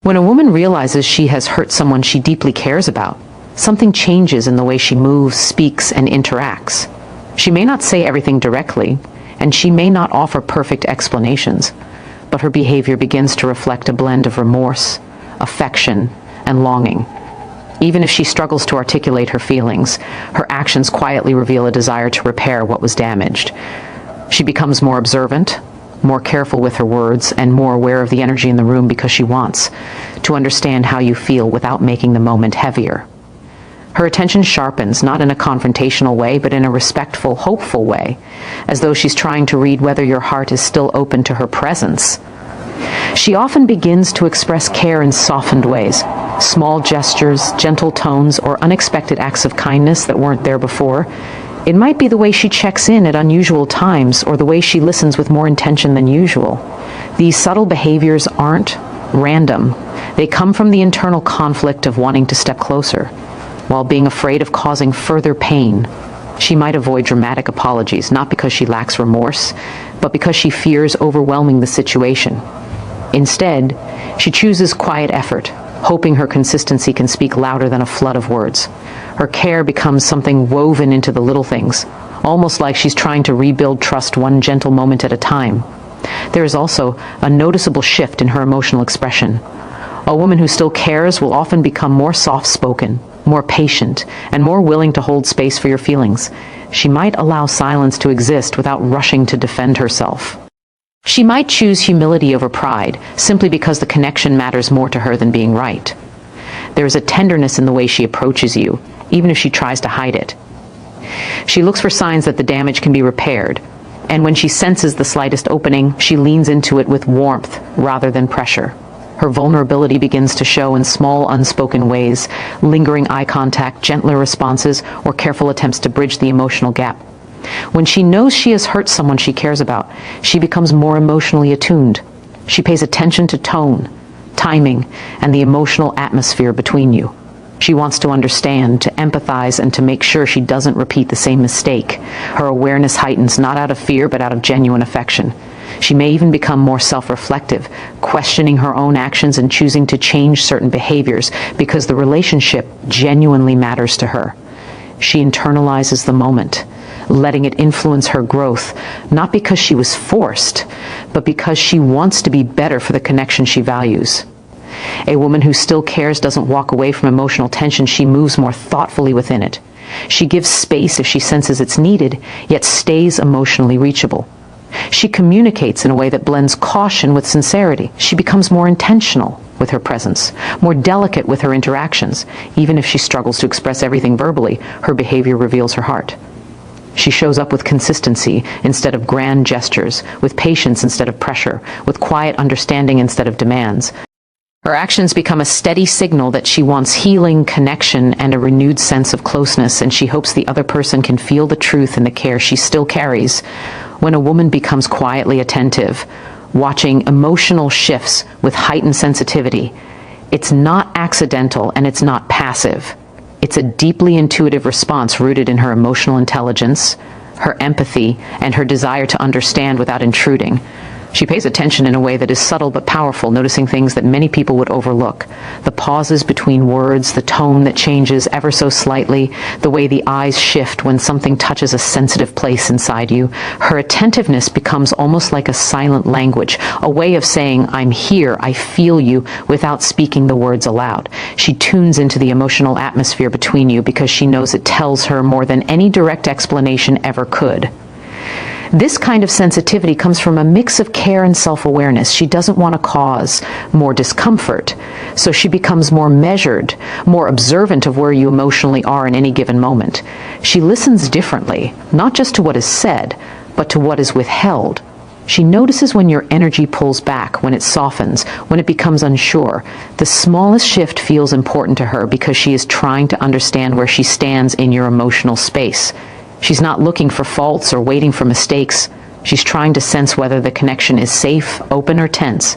When a woman realizes she has hurt someone she deeply cares about, something changes in the way she moves, speaks, and interacts. She may not say everything directly, and she may not offer perfect explanations, but her behavior begins to reflect a blend of remorse, affection, and longing. Even if she struggles to articulate her feelings, her actions quietly reveal a desire to repair what was damaged. She becomes more observant, more careful with her words, and more aware of the energy in the room because she wants to understand how you feel without making the moment heavier. Her attention sharpens, not in a confrontational way, but in a respectful, hopeful way, as though she's trying to read whether your heart is still open to her presence. She often begins to express care in softened ways, small gestures, gentle tones, or unexpected acts of kindness that weren't there before. It might be the way she checks in at unusual times, or the way she listens with more intention than usual. These subtle behaviors aren't random. They come from the internal conflict of wanting to step closer, while being afraid of causing further pain. She might avoid dramatic apologies, not because she lacks remorse, but because she fears overwhelming the situation. Instead, she chooses quiet effort, hoping her consistency can speak louder than a flood of words. Her care becomes something woven into the little things, almost like she's trying to rebuild trust one gentle moment at a time. There is also a noticeable shift in her emotional expression. A woman who still cares will often become more soft-spoken, more patient, and more willing to hold space for your feelings. She might allow silence to exist without rushing to defend herself. She might choose humility over pride, simply because the connection matters more to her than being right. There is a tenderness in the way she approaches you, even if she tries to hide it. She looks for signs that the damage can be repaired, and when she senses the slightest opening, she leans into it with warmth rather than pressure. Her vulnerability begins to show in small, unspoken ways, lingering eye contact, gentler responses, or careful attempts to bridge the emotional gap. When she knows she has hurt someone she cares about, she becomes more emotionally attuned. She pays attention to tone, timing, and the emotional atmosphere between you. She wants to understand, to empathize, and to make sure she doesn't repeat the same mistake. Her awareness heightens not out of fear, but out of genuine affection. She may even become more self-reflective, questioning her own actions and choosing to change certain behaviors because the relationship genuinely matters to her. She internalizes the moment, letting it influence her growth, not because she was forced, but because she wants to be better for the connection she values. A woman who still cares doesn't walk away from emotional tension, she moves more thoughtfully within it. She gives space if she senses it's needed, yet stays emotionally reachable. She communicates in a way that blends caution with sincerity. She becomes more intentional with her presence, more delicate with her interactions. Even if she struggles to express everything verbally, her behavior reveals her heart. She shows up with consistency instead of grand gestures, with patience instead of pressure, with quiet understanding instead of demands. Her actions become a steady signal that she wants healing, connection, and a renewed sense of closeness, and she hopes the other person can feel the truth and the care she still carries. When a woman becomes quietly attentive, watching emotional shifts with heightened sensitivity, it's not accidental and it's not passive. It's a deeply intuitive response rooted in her emotional intelligence, her empathy, and her desire to understand without intruding. She pays attention in a way that is subtle but powerful, noticing things that many people would overlook. The pauses between words, the tone that changes ever so slightly, the way the eyes shift when something touches a sensitive place inside you. Her attentiveness becomes almost like a silent language, a way of saying, "I'm here, I feel you," without speaking the words aloud. She tunes into the emotional atmosphere between you because she knows it tells her more than any direct explanation ever could. This kind of sensitivity comes from a mix of care and self-awareness. She doesn't want to cause more discomfort, so she becomes more measured, more observant of where you emotionally are in any given moment. She listens differently, not just to what is said, but to what is withheld. She notices when your energy pulls back, when it softens, when it becomes unsure. The smallest shift feels important to her because she is trying to understand where she stands in your emotional space. She's not looking for faults or waiting for mistakes. She's trying to sense whether the connection is safe, open, or tense.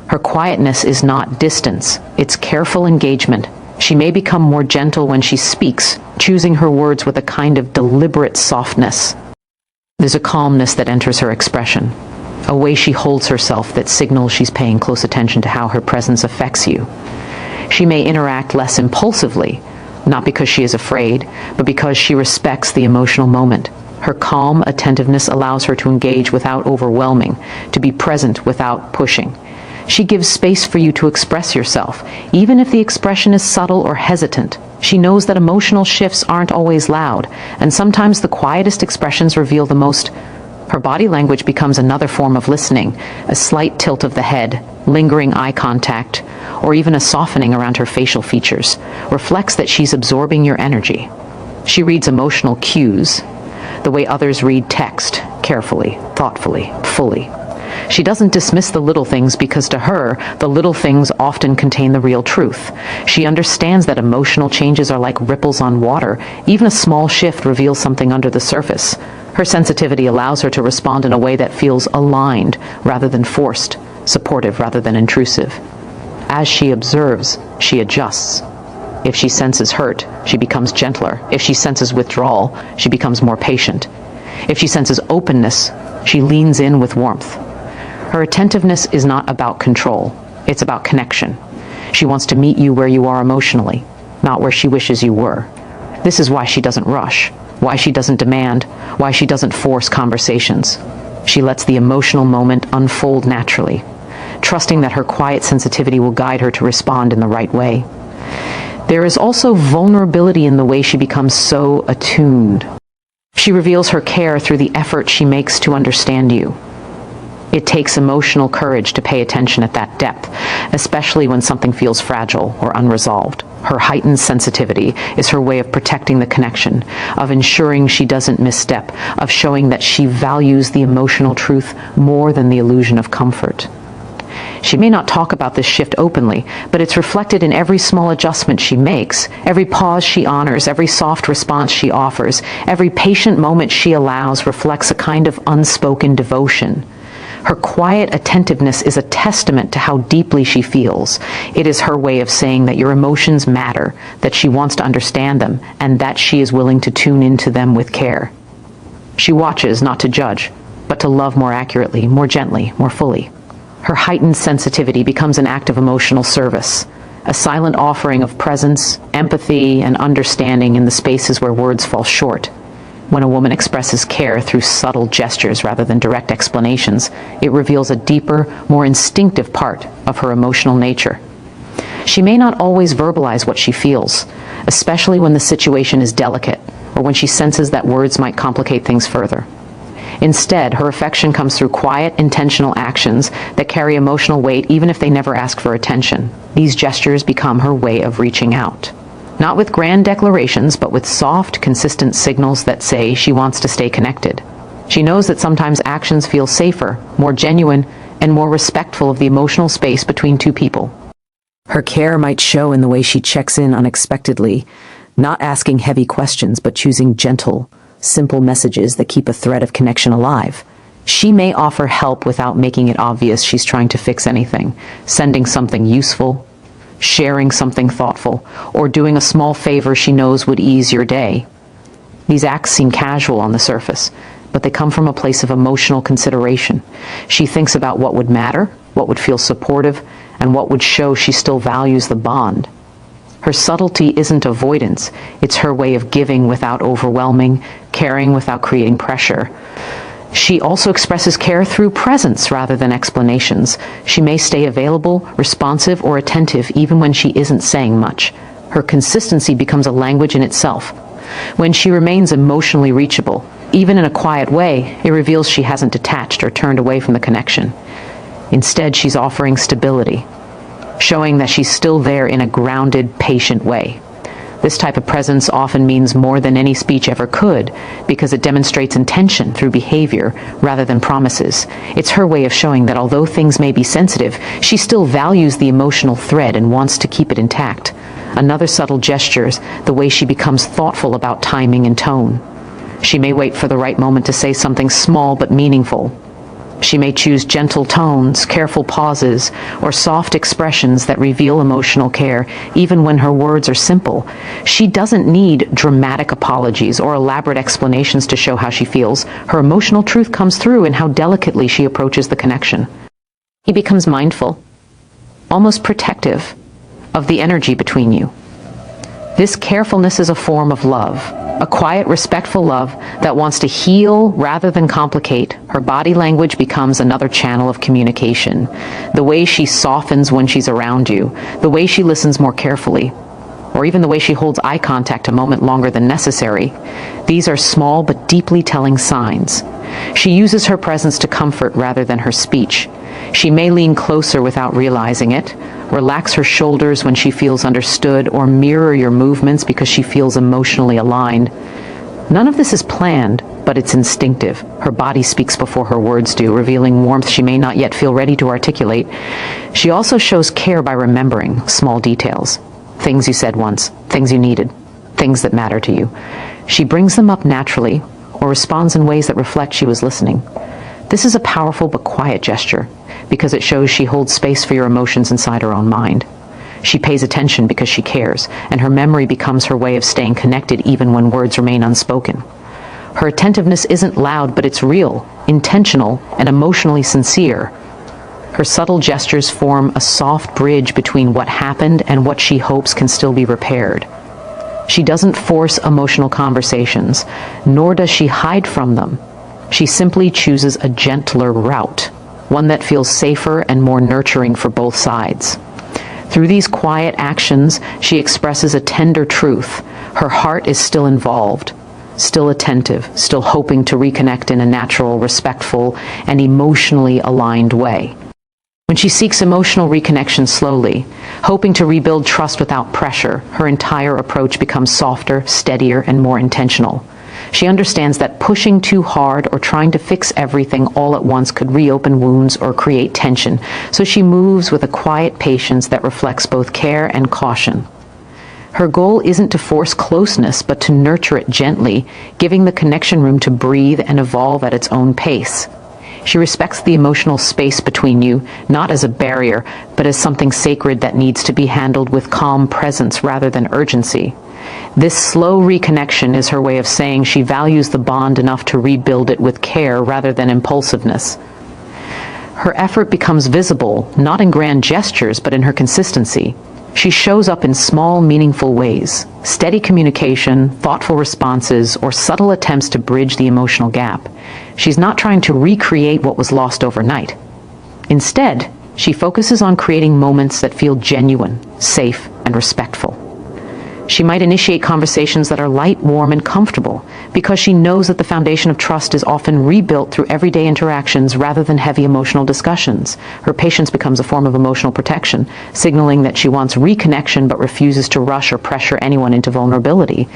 Her quietness is not distance. It's careful engagement. She may become more gentle when she speaks, choosing her words with a kind of deliberate softness. There's a calmness that enters her expression. a way she holds herself that signals she's paying close attention to how her presence affects you. She may interact less impulsively, not because she is afraid, but because she respects the emotional moment. Her calm attentiveness allows her to engage without overwhelming, to be present without pushing. She gives space for you to express yourself, even if the expression is subtle or hesitant. She knows that emotional shifts aren't always loud, and sometimes the quietest expressions reveal the most. Her body language becomes another form of listening, a slight tilt of the head, lingering eye contact, or even a softening around her facial features, reflects that she's absorbing your energy. She reads emotional cues, the way others read text, carefully, thoughtfully, fully. She doesn't dismiss the little things because to her, the little things often contain the real truth. She understands that emotional changes are like ripples on water. Even a small shift reveals something under the surface. Her sensitivity allows her to respond in a way that feels aligned rather than forced, supportive rather than intrusive. As she observes, she adjusts. If she senses hurt, she becomes gentler. If she senses withdrawal, she becomes more patient. If she senses openness, she leans in with warmth. Her attentiveness is not about control. It's about connection. She wants to meet you where you are emotionally, not where she wishes you were. This is why she doesn't rush, why she doesn't demand, why she doesn't force conversations. She lets the emotional moment unfold naturally, trusting that her quiet sensitivity will guide her to respond in the right way. There is also vulnerability in the way she becomes so attuned. She reveals her care through the effort she makes to understand you. It takes emotional courage to pay attention at that depth, especially when something feels fragile or unresolved. Her heightened sensitivity is her way of protecting the connection, of ensuring she doesn't misstep, of showing that she values the emotional truth more than the illusion of comfort. She may not talk about this shift openly, but it's reflected in every small adjustment she makes, every pause she honors, every soft response she offers, every patient moment she allows reflects a kind of unspoken devotion. Her quiet attentiveness is a testament to how deeply she feels. It is her way of saying that your emotions matter, that she wants to understand them, and that she is willing to tune into them with care. She watches not to judge, but to love more accurately, more gently, more fully. Her heightened sensitivity becomes an act of emotional service, a silent offering of presence, empathy, and understanding in the spaces where words fall short. When a woman expresses care through subtle gestures rather than direct explanations, it reveals a deeper, more instinctive part of her emotional nature. She may not always verbalize what she feels, especially when the situation is delicate or when she senses that words might complicate things further. Instead, her affection comes through quiet, intentional actions that carry emotional weight even if they never ask for attention. These gestures become her way of reaching out. Not with grand declarations, but with soft, consistent signals that say she wants to stay connected. She knows that sometimes actions feel safer, more genuine, and more respectful of the emotional space between two people. Her care might show in the way she checks in unexpectedly, not asking heavy questions, but choosing gentle, simple messages that keep a thread of connection alive. She may offer help without making it obvious she's trying to fix anything, sending something useful, sharing something thoughtful, or doing a small favor she knows would ease your day. These acts seem casual on the surface, but they come from a place of emotional consideration. She thinks about what would matter, what would feel supportive, and what would show she still values the bond. Her subtlety isn't avoidance, it's her way of giving without overwhelming, caring without creating pressure. She also expresses care through presence rather than explanations. She may stay available, responsive, or attentive even when she isn't saying much. Her consistency becomes a language in itself. When she remains emotionally reachable, even in a quiet way, it reveals she hasn't detached or turned away from the connection. Instead, she's offering stability, showing that she's still there in a grounded, patient way. This type of presence often means more than any speech ever could, because it demonstrates intention through behavior rather than promises. It's her way of showing that although things may be sensitive, she still values the emotional thread and wants to keep it intact. Another subtle gesture is the way she becomes thoughtful about timing and tone. She may wait for the right moment to say something small but meaningful, She may choose gentle tones, careful pauses, or soft expressions that reveal emotional care, even when her words are simple. She doesn't need dramatic apologies or elaborate explanations to show how she feels. Her emotional truth comes through in how delicately she approaches the connection. He becomes mindful, almost protective, of the energy between you. This carefulness is a form of love, a quiet, respectful love that wants to heal rather than complicate. Her body language becomes another channel of communication. The way she softens when she's around you, the way she listens more carefully, or even the way she holds eye contact a moment longer than necessary. These are small but deeply telling signs. She uses her presence to comfort rather than her speech. She may lean closer without realizing it, relax her shoulders when she feels understood, or mirror your movements because she feels emotionally aligned. None of this is planned, but it's instinctive. Her body speaks before her words do, revealing warmth she may not yet feel ready to articulate. She also shows care by remembering small details. Things you said once, things you needed, things that matter to you. She brings them up naturally, or responds in ways that reflect she was listening. This is a powerful but quiet gesture, because it shows she holds space for your emotions inside her own mind. She pays attention because she cares, and her memory becomes her way of staying connected even when words remain unspoken. Her attentiveness isn't loud, but it's real, intentional, and emotionally sincere. Her subtle gestures form a soft bridge between what happened and what she hopes can still be repaired. She doesn't force emotional conversations, nor does she hide from them. She simply chooses a gentler route, one that feels safer and more nurturing for both sides. Through these quiet actions, she expresses a tender truth. Her heart is still involved, still attentive, still hoping to reconnect in a natural, respectful, and emotionally aligned way. When she seeks emotional reconnection slowly, hoping to rebuild trust without pressure, her entire approach becomes softer, steadier, and more intentional. She understands that pushing too hard or trying to fix everything all at once could reopen wounds or create tension, so she moves with a quiet patience that reflects both care and caution. Her goal isn't to force closeness, but to nurture it gently, giving the connection room to breathe and evolve at its own pace. She respects the emotional space between you, not as a barrier, but as something sacred that needs to be handled with calm presence rather than urgency. This slow reconnection is her way of saying she values the bond enough to rebuild it with care rather than impulsiveness. Her effort becomes visible, not in grand gestures, but in her consistency. She shows up in small, meaningful ways: steady communication, thoughtful responses, or subtle attempts to bridge the emotional gap. She's not trying to recreate what was lost overnight. Instead, she focuses on creating moments that feel genuine, safe, and respectful. She might initiate conversations that are light, warm, and comfortable, because she knows that the foundation of trust is often rebuilt through everyday interactions rather than heavy emotional discussions. Her patience becomes a form of emotional protection, signaling that she wants reconnection but refuses to rush or pressure anyone into vulnerability.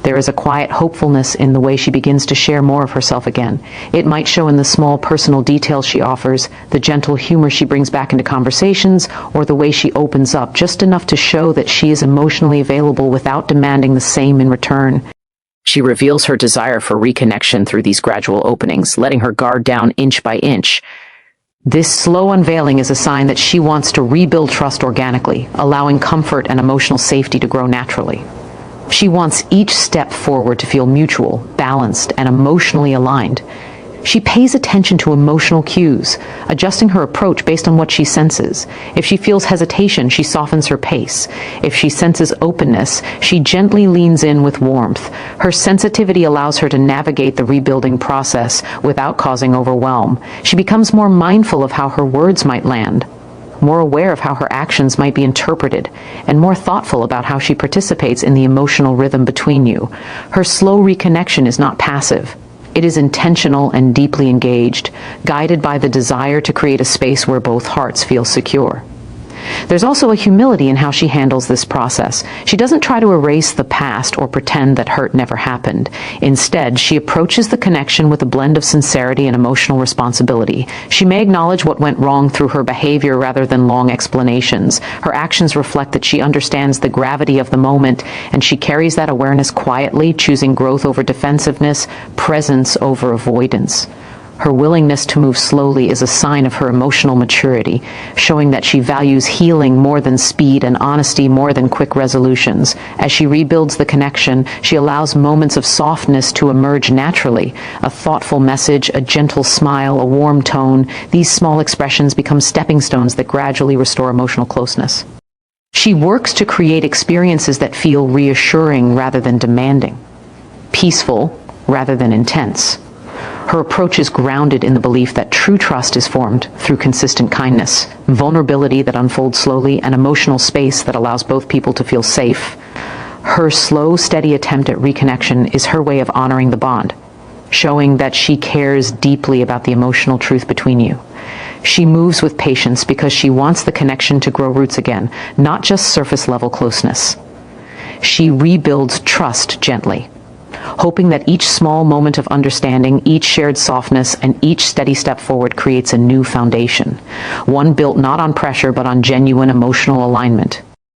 There is a quiet hopefulness in the way she begins to share more of herself again. It might show in the small personal details she offers, the gentle humor she brings back into conversations, or the way she opens up, just enough to show that she is emotionally available without demanding the same in return. She reveals her desire for reconnection through these gradual openings, letting her guard down inch by inch. This slow unveiling is a sign that she wants to rebuild trust organically, allowing comfort and emotional safety to grow naturally. She wants each step forward to feel mutual, balanced, and emotionally aligned. She pays attention to emotional cues, adjusting her approach based on what she senses. If she feels hesitation, she softens her pace. If she senses openness, she gently leans in with warmth. Her sensitivity allows her to navigate the rebuilding process without causing overwhelm. She becomes more mindful of how her words might land, more aware of how her actions might be interpreted, and more thoughtful about how she participates in the emotional rhythm between you. Her slow reconnection is not passive. It is intentional and deeply engaged, guided by the desire to create a space where both hearts feel secure. There's also a humility in how she handles this process. She doesn't try to erase the past or pretend that hurt never happened. Instead, she approaches the connection with a blend of sincerity and emotional responsibility. She may acknowledge what went wrong through her behavior rather than long explanations. Her actions reflect that she understands the gravity of the moment, and she carries that awareness quietly, choosing growth over defensiveness, presence over avoidance. Her willingness to move slowly is a sign of her emotional maturity, showing that she values healing more than speed and honesty more than quick resolutions. As she rebuilds the connection, she allows moments of softness to emerge naturally. A thoughtful message, a gentle smile, a warm tone, these small expressions become stepping stones that gradually restore emotional closeness. She works to create experiences that feel reassuring rather than demanding, peaceful rather than intense. Her approach is grounded in the belief that true trust is formed through consistent kindness, vulnerability that unfolds slowly, and emotional space that allows both people to feel safe. Her slow, steady attempt at reconnection is her way of honoring the bond, showing that she cares deeply about the emotional truth between you. She moves with patience because she wants the connection to grow roots again, not just surface-level closeness. She rebuilds trust gently, hoping that each small moment of understanding, each shared softness, and each steady step forward creates a new foundation, one built not on pressure but on genuine emotional alignment.